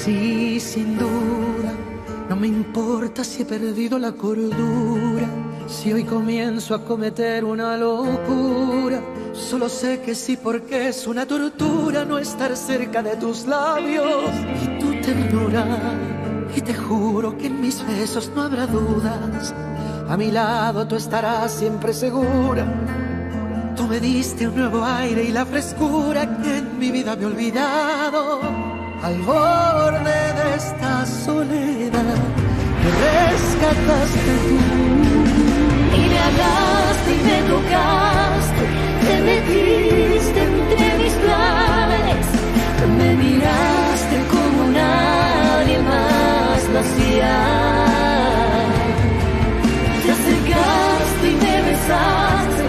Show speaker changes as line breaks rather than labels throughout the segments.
Sí, sin duda, no me importa si he perdido la cordura, si hoy comienzo a cometer una locura. Solo sé que sí, porque es una tortura no estar cerca de tus labios y tu ternura. Y te juro que en mis besos no habrá dudas. A mi lado tú estarás siempre segura. Tú me diste un nuevo aire y la frescura que en mi vida me he olvidado. Al borde de esta soledad me rescataste tú.
Y me hablaste y me tocaste, te metiste entre mis planes, me miraste como nadie más lo hacía. Te acercaste y me besaste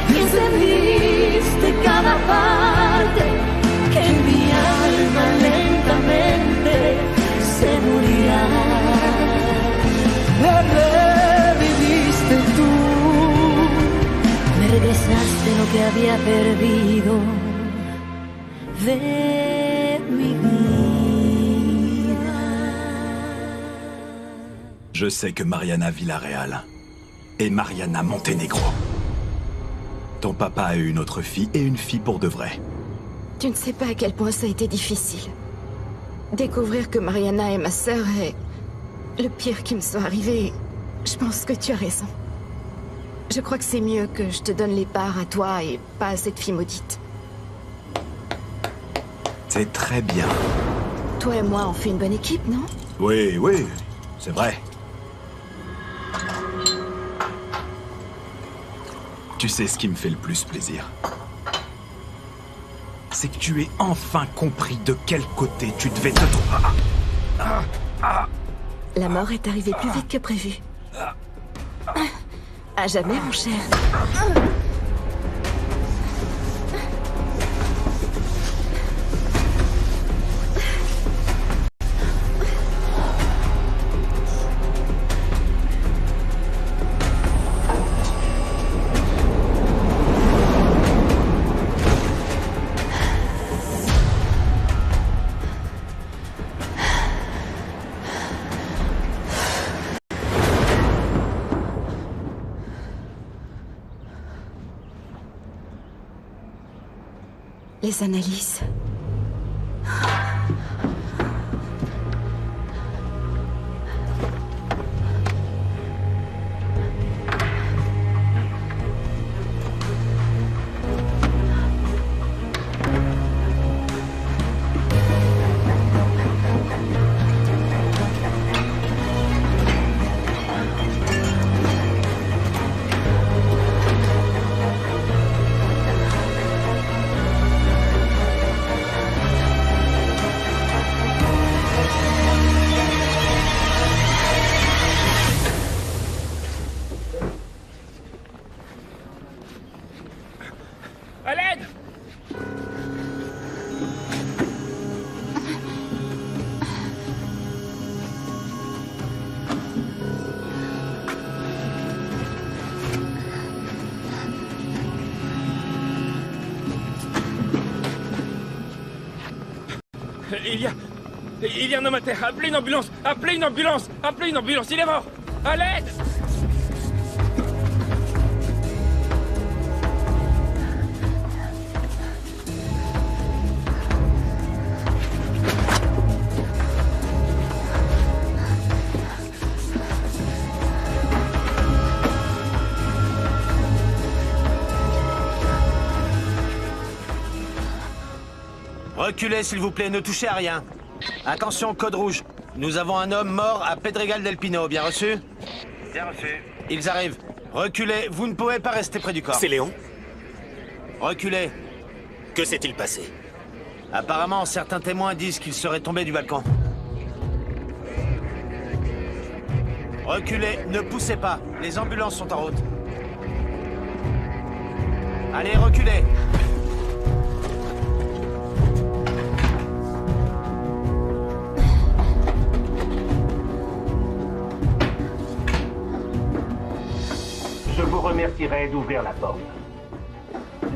y encendiste cada parte que en mi alma lentamente se morirá.
Me reviviste tú,
me regresaste lo que había perdido de mi vida.
Je sais que Mariana Villarreal et Mariana Montenegro. Ton papa a eu une autre fille et une fille pour de vrai.
Tu ne sais pas à quel point ça a été difficile. Découvrir que Mariana est ma sœur est le pire qui me soit arrivé. Je pense que tu as raison. Je crois que c'est mieux que je te donne les parts à toi et pas à cette fille maudite.
C'est très bien.
Toi et moi, on fait une bonne équipe, non?
Oui, oui, c'est vrai. Tu sais ce qui me fait le plus plaisir? C'est que tu aies enfin compris de quel côté tu devais te trouver.
La mort est arrivée plus vite que prévu. À jamais, mon cher. Les analyses.
À l'aide! Il y a un homme à terre. Appelez une ambulance! Appelez une ambulance! Appelez une ambulance! Il est mort! À l'aide!
Reculez, s'il vous plaît, ne touchez à rien. Attention, code rouge. Nous avons un homme mort à Pedregal del Pino, bien reçu?
Bien reçu.
Ils arrivent. Reculez, vous ne pouvez pas rester près du corps.
C'est Léon?
Reculez.
Que s'est-il passé?
Apparemment, certains témoins disent qu'il serait tombé du balcon. Reculez, ne poussez pas. Les ambulances sont en route. Allez, reculez.
Je vous remercierai d'ouvrir la porte.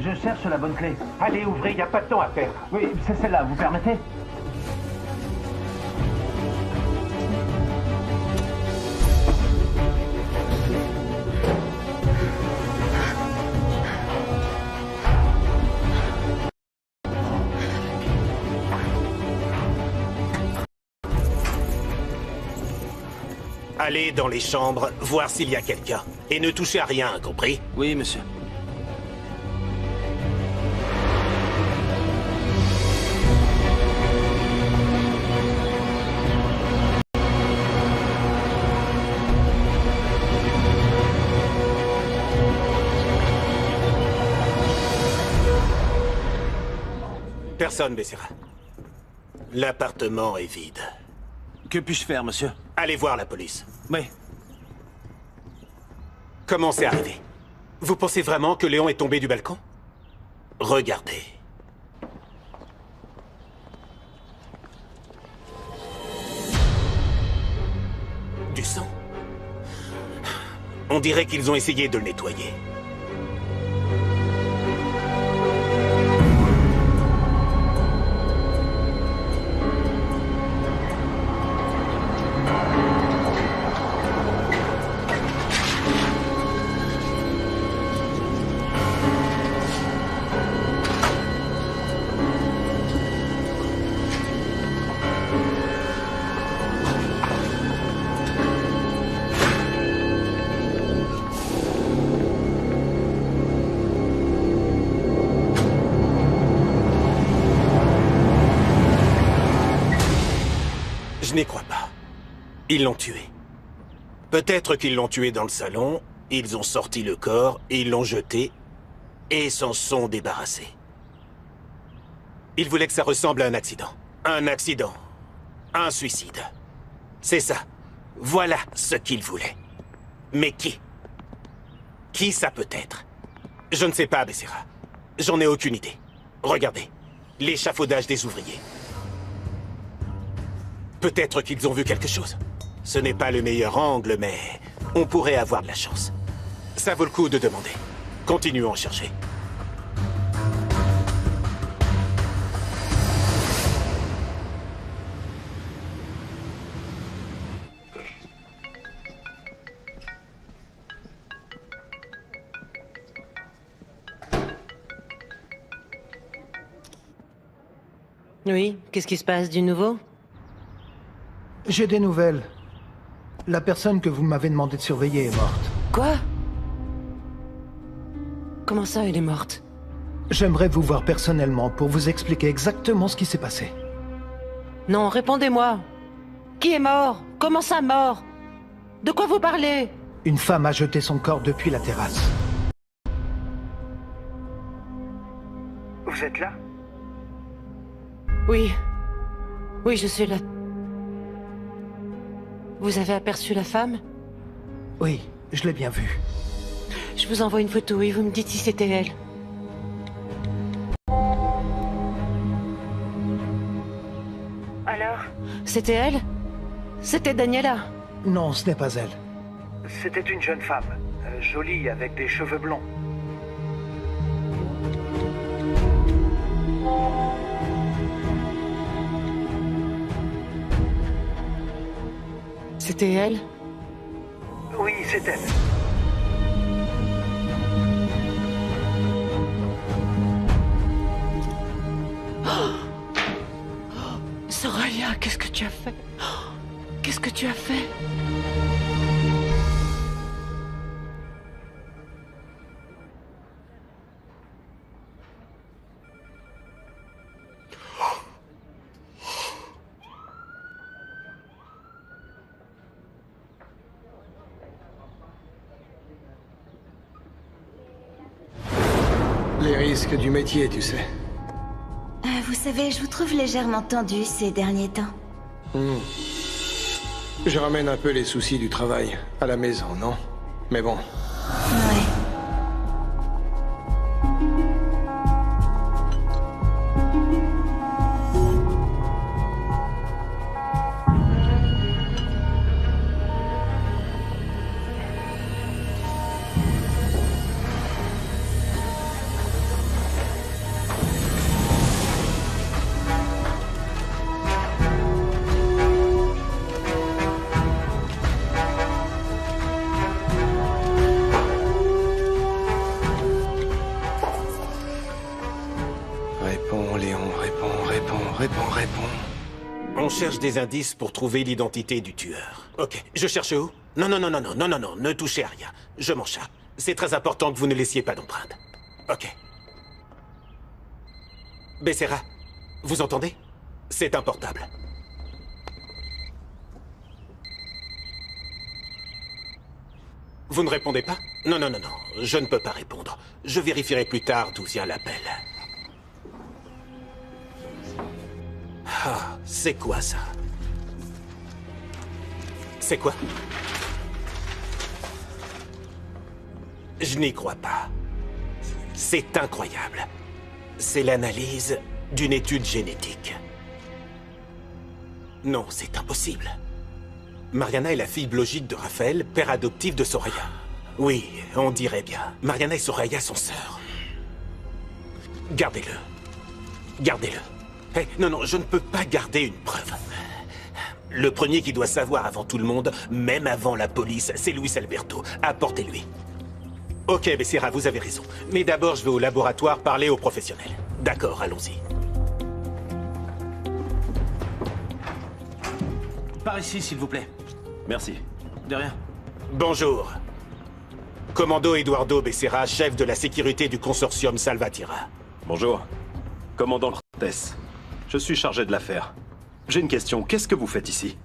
Je cherche la bonne clé. Allez, ouvrez, il n'y a pas de temps à perdre. Oui, c'est celle-là, vous permettez?
Allez dans les chambres, voir s'il y a quelqu'un. Et ne touchez à rien, compris?
Oui, monsieur.
Personne, Becerra. L'appartement est vide.
Que puis-je faire, monsieur?
Allez voir la police.
Oui.
Comment c'est arrivé? Vous pensez vraiment que Léon est tombé du balcon? Regardez. Du sang? On dirait qu'ils ont essayé de le nettoyer. Je n'y crois pas. Ils l'ont tué. Peut-être qu'ils l'ont tué dans le salon, ils ont sorti le corps, ils l'ont jeté, et s'en sont débarrassés. Ils voulaient que ça ressemble à un accident. Un accident. Un suicide. C'est ça. Voilà ce qu'ils voulaient. Mais qui? Qui ça peut être? Je ne sais pas, Becerra. J'en ai aucune idée. Regardez. L'échafaudage des ouvriers. Peut-être qu'ils ont vu quelque chose. Ce n'est pas le meilleur angle, mais on pourrait avoir de la chance. Ça vaut le coup de demander. Continuons à chercher.
Oui, qu'est-ce qui se passe du nouveau?
J'ai des nouvelles. La personne que vous m'avez demandé de surveiller est morte.
Quoi? Comment ça, elle est morte?
J'aimerais vous voir personnellement pour vous expliquer exactement ce qui s'est passé.
Non, répondez-moi. Qui est mort? Comment ça, mort? De quoi vous parlez?
Une femme a jeté son corps depuis la terrasse.
Vous êtes là?
Oui. Oui, je suis là. Vous avez aperçu la femme?
Oui, je l'ai bien vue.
Je vous envoie une photo et vous me dites si c'était elle.
Alors?
C'était elle? C'était Daniela?
Non, ce n'est pas elle.
C'était une jeune femme, jolie, avec des cheveux blonds.
C'était elle?
Oui, c'est elle.
Soraya, qu'est-ce que tu as fait? Qu'est-ce que tu as fait?
Les risques du métier, tu sais.
Vous savez, je vous trouve légèrement tendu ces derniers temps.
Je ramène un peu les soucis du travail à la maison, non? Mais bon.
Ouais.
Réponds, Léon, réponds.
On cherche des indices pour trouver l'identité du tueur. Ok, je cherche où? Non, ne touchez à rien. Je m'en charge. C'est très important que vous ne laissiez pas d'empreinte. Ok. Becerra, vous entendez? C'est un portable. Vous ne répondez pas? Non, je ne peux pas répondre. Je vérifierai plus tard d'où vient l'appel. Ah, c'est quoi ça? C'est quoi? Je n'y crois pas. C'est incroyable. C'est l'analyse d'une étude génétique. Non, c'est impossible. Mariana est la fille biologique de Raphaël, père adoptif de Soraya. Oui, on dirait bien. Mariana et Soraya sont sœurs. Gardez-le. Gardez-le. Hey, non, je ne peux pas garder une preuve. Le premier qui doit savoir avant tout le monde, même avant la police, c'est Luis Alberto. Apportez-lui. Ok, Becerra, vous avez raison. Mais d'abord, je vais au laboratoire parler aux professionnels. D'accord, allons-y.
Par ici, s'il vous plaît.
Merci.
De rien.
Bonjour. Commando Eduardo Becerra, chef de la sécurité du consortium Salvatierra.
Bonjour. Commandant Cortés. Je suis chargé de l'affaire. J'ai une question. Qu'est-ce que vous faites ici?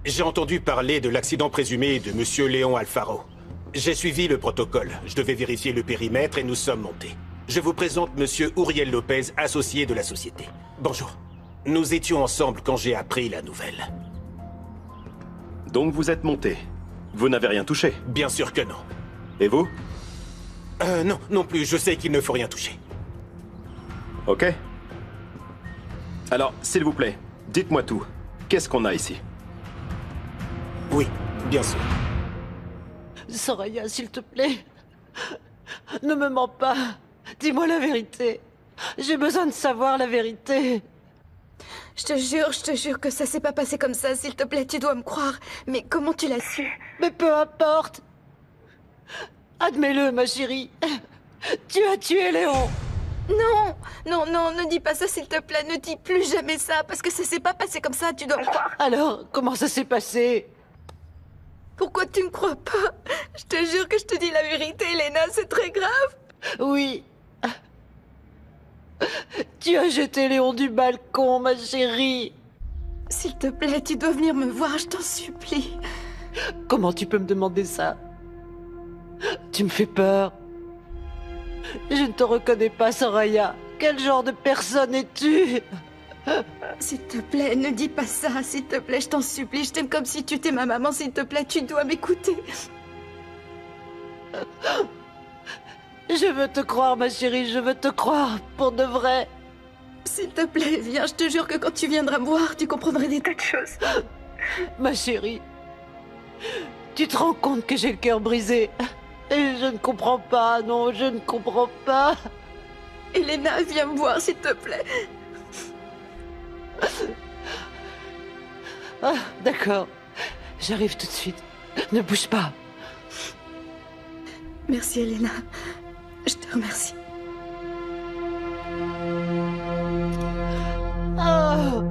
J'ai entendu parler de l'accident présumé de Monsieur Léon Alfaro. J'ai suivi le protocole. Je devais vérifier le périmètre et nous sommes montés. Je vous présente Monsieur Uriel Lopez, associé de la société. Bonjour. Nous étions ensemble quand j'ai appris la nouvelle.
Donc vous êtes monté. Vous n'avez rien touché?
Bien sûr que non.
Et vous?
Non plus. Je sais qu'il ne faut rien toucher.
Ok. Alors, s'il vous plaît, dites-moi tout. Qu'est-ce qu'on a ici?
Oui, bien sûr.
Soraya, s'il te plaît. Ne me mens pas. Dis-moi la vérité. J'ai besoin de savoir la vérité.
Je te jure que ça s'est pas passé comme ça, s'il te plaît, tu dois me croire. Mais comment tu l'as su?
Mais peu importe. Admets-le, ma chérie. Tu as tué Léon.
Non, ne dis pas ça, s'il te plaît, ne dis plus jamais ça, parce que ça s'est pas passé comme ça, tu dois me croire.
Alors, comment ça s'est passé?
Pourquoi tu me crois pas? Je te jure que je te dis la vérité, Elena, c'est très grave.
Oui. Tu as jeté Léon du balcon, ma chérie.
S'il te plaît, tu dois venir me voir, je t'en supplie.
Comment tu peux me demander ça? Tu me fais peur. Je ne te reconnais pas, Soraya. Quel genre de personne es-tu?
S'il te plaît, ne dis pas ça, s'il te plaît, je t'en supplie. Je t'aime comme si tu étais ma maman, s'il te plaît, tu dois m'écouter.
Je veux te croire, ma chérie, je veux te croire, pour de vrai.
S'il te plaît, viens, je te jure que quand tu viendras me voir, tu comprendras des tas de choses.
Ma chérie, tu te rends compte que j'ai le cœur brisé? Et je ne comprends pas, non, je ne comprends pas.
Elena, viens me voir, s'il te plaît.
Ah, d'accord. J'arrive tout de suite. Ne bouge pas.
Merci, Elena. Je te remercie.
Oh.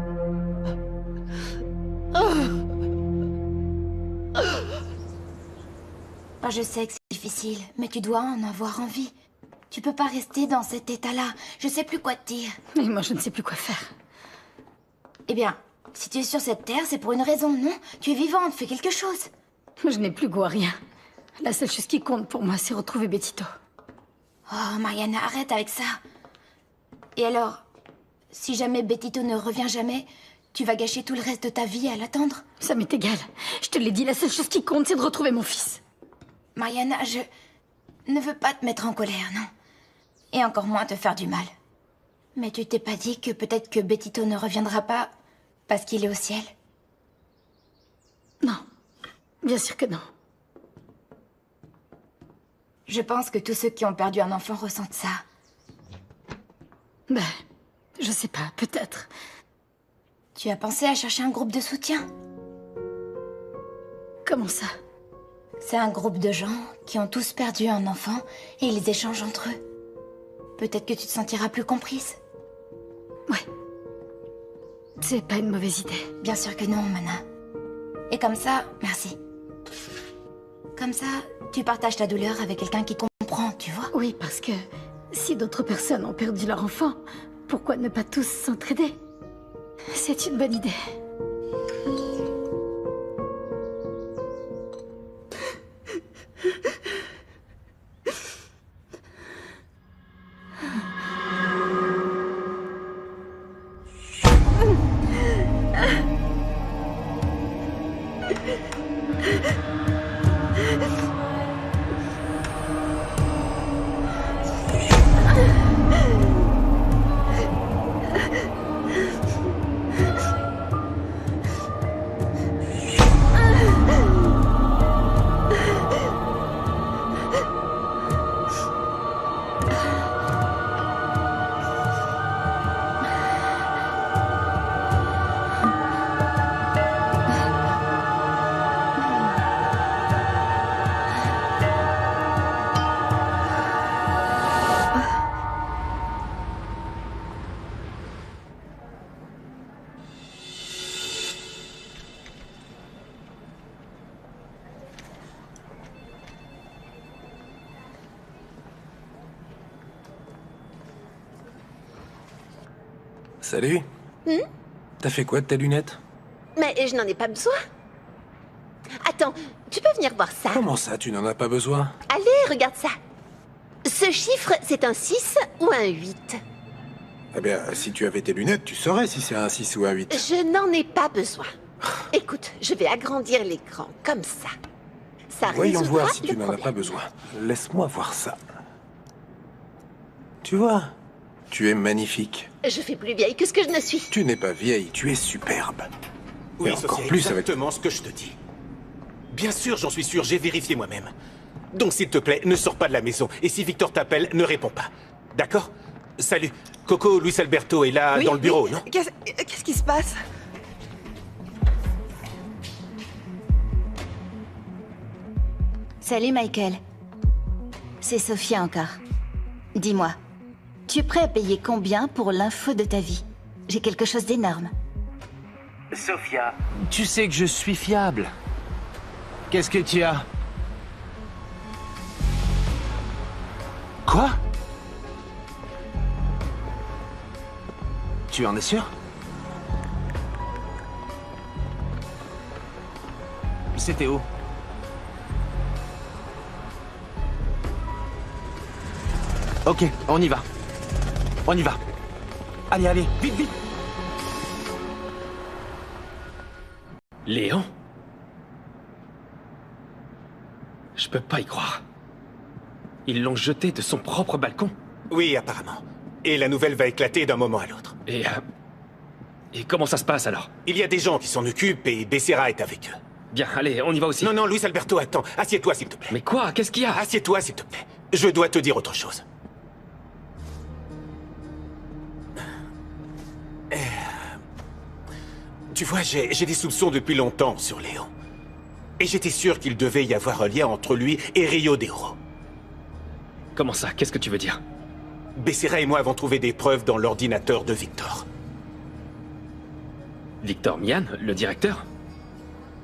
Je sais que c'est difficile, mais tu dois en avoir envie. Tu peux pas rester dans cet état-là. Je sais plus quoi te dire.
Et moi, je ne sais plus quoi faire.
Eh bien, si tu es sur cette terre, c'est pour une raison, non? Tu es vivante, fais quelque chose.
Je n'ai plus goût à rien. La seule chose qui compte pour moi, c'est retrouver Betito.
Oh, Mariana, arrête avec ça. Et alors, si jamais Betito ne revient jamais, tu vas gâcher tout le reste de ta vie à l'attendre?
Ça m'est égal. Je te l'ai dit, la seule chose qui compte, c'est de retrouver mon fils.
Mariana, je ne veux pas te mettre en colère, non? Et encore moins te faire du mal. Mais tu t'es pas dit que peut-être que Betito ne reviendra pas parce qu'il est au ciel?
Non. Bien sûr que non.
Je pense que tous ceux qui ont perdu un enfant ressentent ça.
Ben, je sais pas, peut-être.
Tu as pensé à chercher un groupe de soutien?
Comment ça?
C'est un groupe de gens qui ont tous perdu un enfant et ils échangent entre eux. Peut-être que tu te sentiras plus comprise.
Ouais. C'est pas une mauvaise idée.
Bien sûr que non, Mana. Et comme ça, merci. Comme ça, tu partages ta douleur avec quelqu'un qui comprend, tu vois?
Oui, parce que si d'autres personnes ont perdu leur enfant, pourquoi ne pas tous s'entraider? C'est une bonne idée.
Salut. T'as fait quoi de tes lunettes?
Mais je n'en ai pas besoin. Attends, tu peux venir voir ça?
Comment ça, tu n'en as pas besoin?
Allez, regarde ça. Ce chiffre, c'est un 6 ou un 8?
Eh bien, si tu avais tes lunettes, tu saurais si c'est un 6 ou un 8.
Je n'en ai pas besoin. Écoute, je vais agrandir l'écran, comme ça. Ça
Voyons
résoudra
voir si tu
le
n'en as
problème.
pas besoin. Laisse-moi voir ça. Tu vois, tu es magnifique.
Je fais plus vieille que ce que je ne suis.
Tu n'es pas vieille, tu es superbe.
Oui,
Et encore
c'est
plus avec...
exactement ce que je te dis. Bien sûr, j'en suis sûr, j'ai vérifié moi-même. Donc s'il te plaît, ne sors pas de la maison. Et si Victor t'appelle, ne réponds pas. D'accord? Salut. Coco, Luis Alberto est là, dans le bureau, non?
Qu'est-ce qui se passe?
Salut, Michael. C'est Sophia encore. Dis-moi, tu es prêt à payer combien pour l'info de ta vie? J'ai quelque chose d'énorme.
Sophia, tu sais que je suis fiable. Qu'est-ce que tu as? Quoi? Tu en es sûr? C'était où? Ok, on y va. On y va. Allez, allez, vite, vite.
Léon? Je peux pas y croire. Ils l'ont jeté de son propre balcon.
Oui, apparemment. Et la nouvelle va éclater d'un moment à l'autre.
Et comment ça se passe alors?
Il y a des gens qui s'en occupent et Becerra est avec eux.
Bien, allez, on y va aussi.
Non, non, Luis Alberto, attends. Assieds-toi, s'il te plaît.
Mais quoi? Qu'est-ce qu'il y a?
Assieds-toi, s'il te plaît. Je dois te dire autre chose. Tu vois, j'ai des soupçons depuis longtemps sur Léon. Et j'étais sûr qu'il devait y avoir un lien entre lui et Rio de Oro.
Comment ça? Qu'est-ce que tu veux dire?
Becerra et moi avons trouvé des preuves dans l'ordinateur de Victor.
Victor Mian, le directeur?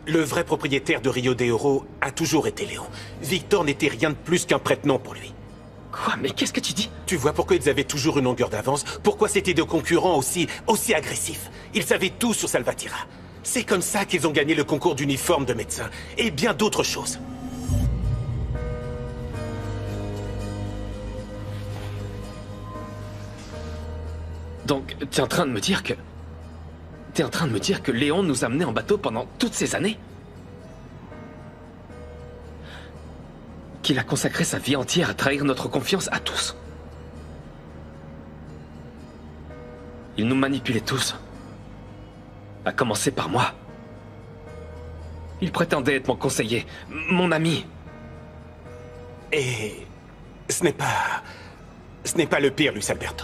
Le vrai propriétaire de Rio de Oro a toujours été Léon. Victor n'était rien de plus qu'un prête-nom pour lui.
Quoi? Mais qu'est-ce que tu dis?
Tu vois pourquoi ils avaient toujours une longueur d'avance? Pourquoi c'était des concurrents aussi agressifs? Ils savaient tout sur Salvatierra. C'est comme ça qu'ils ont gagné le concours d'uniforme de médecin. Et bien d'autres choses.
Donc, t'es en train de me dire que... T'es en train de me dire que Léon nous a menés en bateau pendant toutes ces années? Qu'il a consacré sa vie entière à trahir notre confiance à tous? Il nous manipulait tous. À commencer par moi. Il prétendait être mon conseiller, mon ami.
Et... ce n'est pas le pire, Luis Alberto.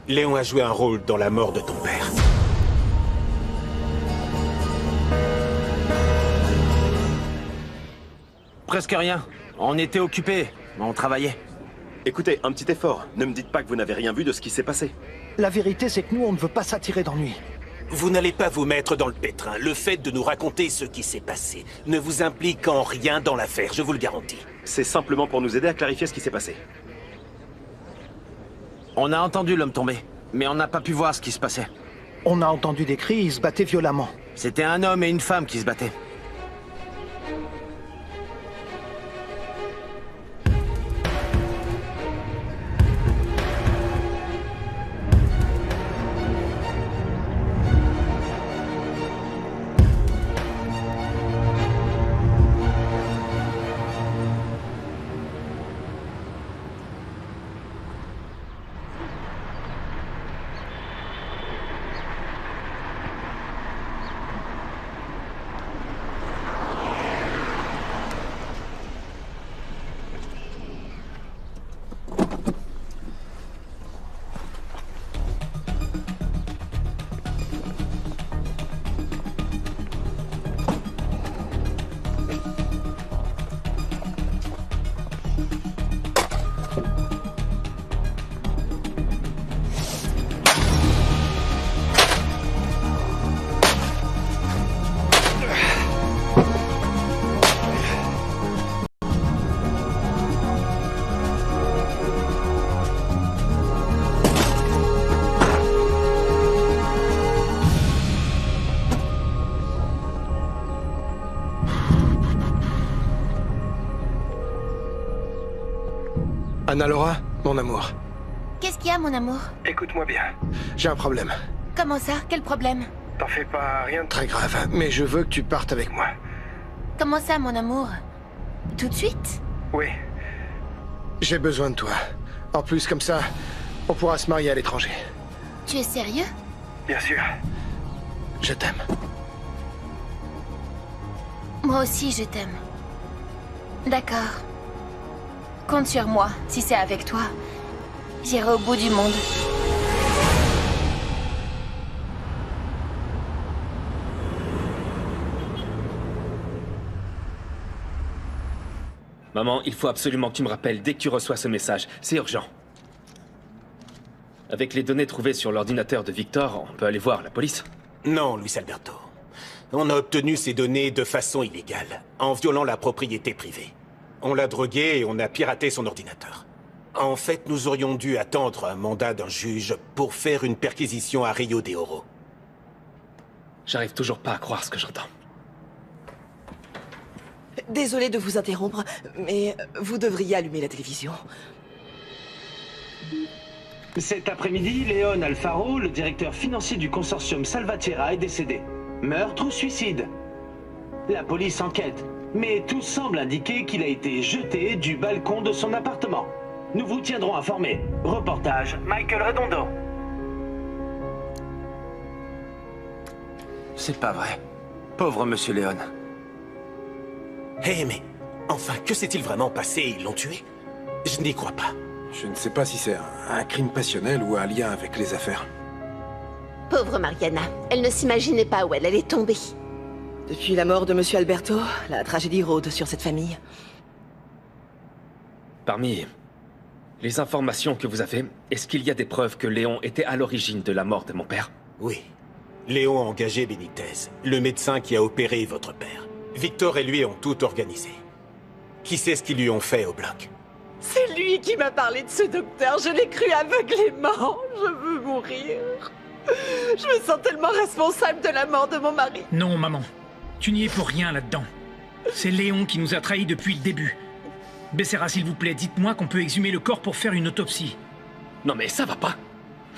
Léon a joué un rôle dans la mort de ton père.
Presque rien. On était occupés. On travaillait.
Écoutez, un petit effort. Ne me dites pas que vous n'avez rien vu de ce qui s'est passé.
La vérité, c'est que nous, on ne veut pas s'attirer d'ennui.
Vous n'allez pas vous mettre dans le pétrin. Le fait de nous raconter ce qui s'est passé ne vous implique en rien dans l'affaire, je vous le garantis.
C'est simplement pour nous aider à clarifier ce qui s'est passé.
On a entendu l'homme tomber, mais on n'a pas pu voir ce qui se passait.
On a entendu des cris, ils se battaient violemment.
C'était un homme et une femme qui se battaient.
Anna Laura, mon amour.
Qu'est-ce qu'il y a, mon amour?
Écoute-moi bien. J'ai un problème.
Comment ça? Quel problème?
T'en fais pas, rien de très grave, mais je veux que tu partes avec moi.
Comment ça, mon amour? Tout de suite?
Oui. J'ai besoin de toi. En plus, comme ça, on pourra se marier à l'étranger.
Tu es sérieux?
Bien sûr. Je t'aime.
Moi aussi, je t'aime. D'accord. Compte sur moi. Si c'est avec toi, j'irai au bout du monde.
Maman, il faut absolument que tu me rappelles dès que tu reçois ce message. C'est urgent. Avec les données trouvées sur l'ordinateur de Victor, on peut aller voir la police.
Non, Luis Alberto. On a obtenu ces données de façon illégale, en violant la propriété privée. On l'a drogué et on a piraté son ordinateur. En fait, nous aurions dû attendre un mandat d'un juge pour faire une perquisition à Rio de Oro.
J'arrive toujours pas à croire ce que j'entends.
Désolée de vous interrompre, mais vous devriez allumer la télévision.
Cet après-midi, Léon Alfaro, le directeur financier du consortium Salvatierra, est décédé. Meurtre ou suicide? La police enquête, mais tout semble indiquer qu'il a été jeté du balcon de son appartement. Nous vous tiendrons informés. Reportage, Michael Redondo.
C'est pas vrai. Pauvre Monsieur Léon.
Hé, mais enfin, que s'est-il vraiment passé? Ils l'ont tué? Je n'y crois pas.
Je ne sais pas si c'est un crime passionnel ou un lien avec les affaires.
Pauvre Mariana, elle ne s'imaginait pas où elle allait tomber.
Depuis la mort de Monsieur Alberto, la tragédie rôde sur cette famille.
Parmi les informations que vous avez, est-ce qu'il y a des preuves que Léon était à l'origine de la mort de mon père?
Oui. Léon a engagé Benitez, le médecin qui a opéré votre père. Victor et lui ont tout organisé. Qui sait ce qu'ils lui ont fait au bloc?
C'est lui qui m'a parlé de ce docteur, je l'ai cru aveuglément. Je veux mourir. Je me sens tellement responsable de la mort de mon mari.
Non, maman. Tu n'y es pour rien là-dedans. C'est Léon qui nous a trahis depuis le début. Becerra, s'il vous plaît, dites-moi qu'on peut exhumer le corps pour faire une autopsie.
Non mais ça va pas.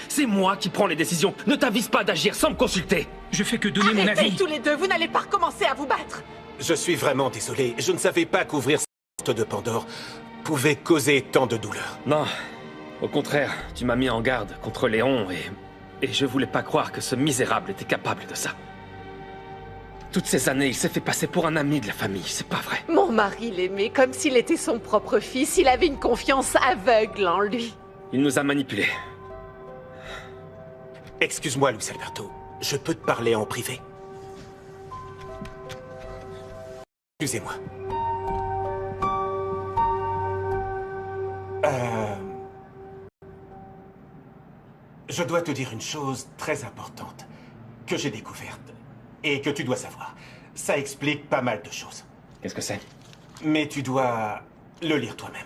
C'est moi qui prends les décisions. Ne t'avise pas d'agir sans me consulter.
Je fais que donner mon avis.
Arrêtez tous les deux, vous n'allez pas recommencer à vous battre.
Je suis vraiment désolé. Je ne savais pas qu'ouvrir cette porte de Pandore pouvait causer tant de douleur.
Non. Au contraire, tu m'as mis en garde contre Léon et je voulais pas croire que ce misérable était capable de ça. Toutes ces années, il s'est fait passer pour un ami de la famille, c'est pas vrai.
Mon mari l'aimait comme s'il était son propre fils. Il avait une confiance aveugle en lui.
Il nous a manipulés.
Excuse-moi, Luis Alberto. Je peux te parler en privé? Excusez-moi. je dois te dire une chose très importante que j'ai découverte et que tu dois savoir. Ça explique pas mal de choses.
Qu'est-ce que c'est?
Mais tu dois le lire toi-même.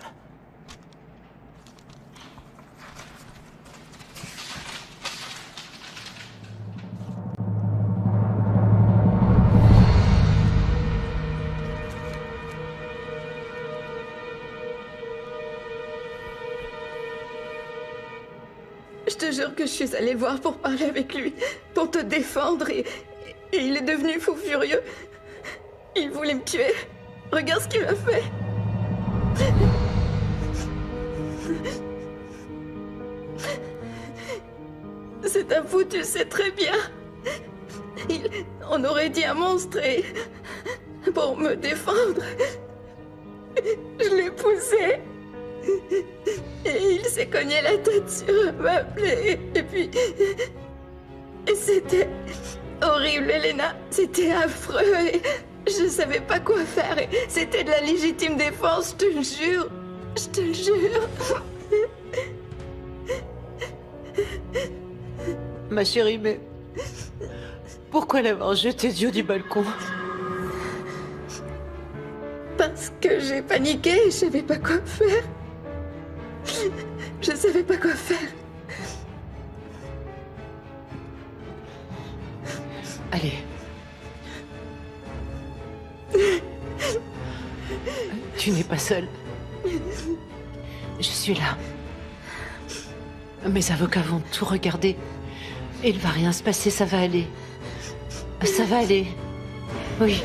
Je te jure que je suis allée le voir pour parler avec lui, pour te défendre et il est devenu fou furieux. Il voulait me tuer. Regarde ce qu'il a fait. C'est un fou, tu le sais très bien. On aurait dit un monstre et... pour me défendre, je l'ai poussé. Et il s'est cogné la tête sur un meuble et puis... Et c'était horrible, Elena. C'était affreux et je savais pas quoi faire. Et c'était de la légitime défense, je te le jure. Je te le jure.
Ma chérie, mais... pourquoi l'avoir jeté du haut du balcon?
Parce que j'ai paniqué et je savais pas quoi faire. Je savais pas quoi faire.
Allez. Tu n'es pas seule. Je suis là. Mes avocats vont tout regarder. Il va rien se passer, ça va aller. Ça va aller. Oui.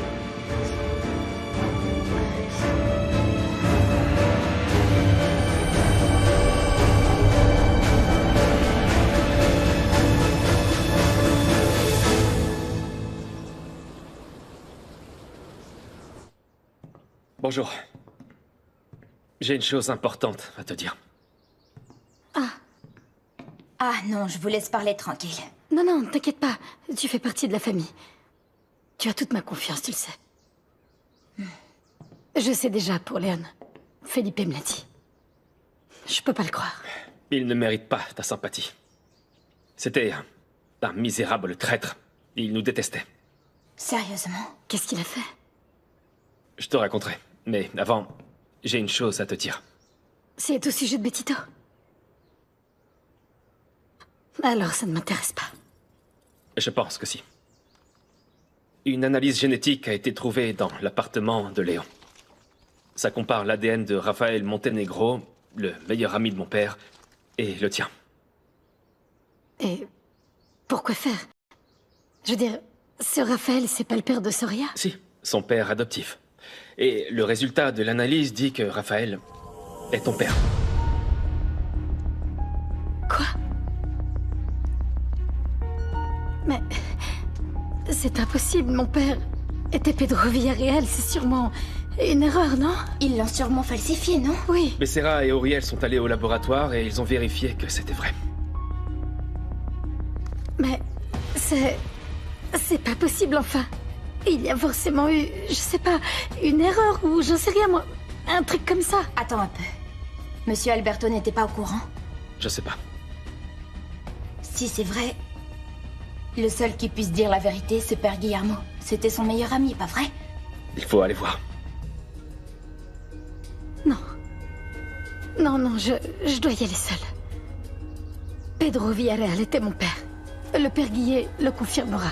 Bonjour. J'ai une chose importante à te dire.
Ah non, je vous laisse parler tranquille.
Non, non, t'inquiète pas. Tu fais partie de la famille. Tu as toute ma confiance, tu le sais. Je sais déjà pour Léon. Felipe me l'a dit. Je peux pas le croire.
Il ne mérite pas ta sympathie. C'était un misérable traître. Il nous détestait.
Sérieusement?
Qu'est-ce qu'il a fait?
Je te raconterai. Mais avant, j'ai une chose à te dire.
C'est au sujet de Betito? Alors, ça ne m'intéresse pas.
Je pense que si. Une analyse génétique a été trouvée dans l'appartement de Léon. Ça compare l'ADN de Rafael Montenegro, le meilleur ami de mon père, et le tien.
Et pourquoi faire? Je veux dire, ce Raphaël, c'est pas le père de Soria?
Si, son père adoptif. Et le résultat de l'analyse dit que Raphaël est ton père.
Quoi? Mais... c'est impossible, mon père était Pedro Villarreal, c'est sûrement une erreur, non?
Ils l'ont sûrement falsifié, non?
Oui.
Becerra et Auriel sont allés au laboratoire et ils ont vérifié que c'était vrai.
Mais... c'est pas possible, enfin. Il y a forcément eu, je sais pas, une erreur ou j'en sais rien, moi. Un truc comme ça.
Attends un peu. Monsieur Alberto n'était pas au courant?
Je sais pas.
Si c'est vrai, le seul qui puisse dire la vérité, c'est Père Guillermo. C'était son meilleur ami, pas vrai?
Il faut aller voir.
Non. Non, non, je dois y aller seule. Pedro Villarreal était mon père. Le père Guillet le confirmera.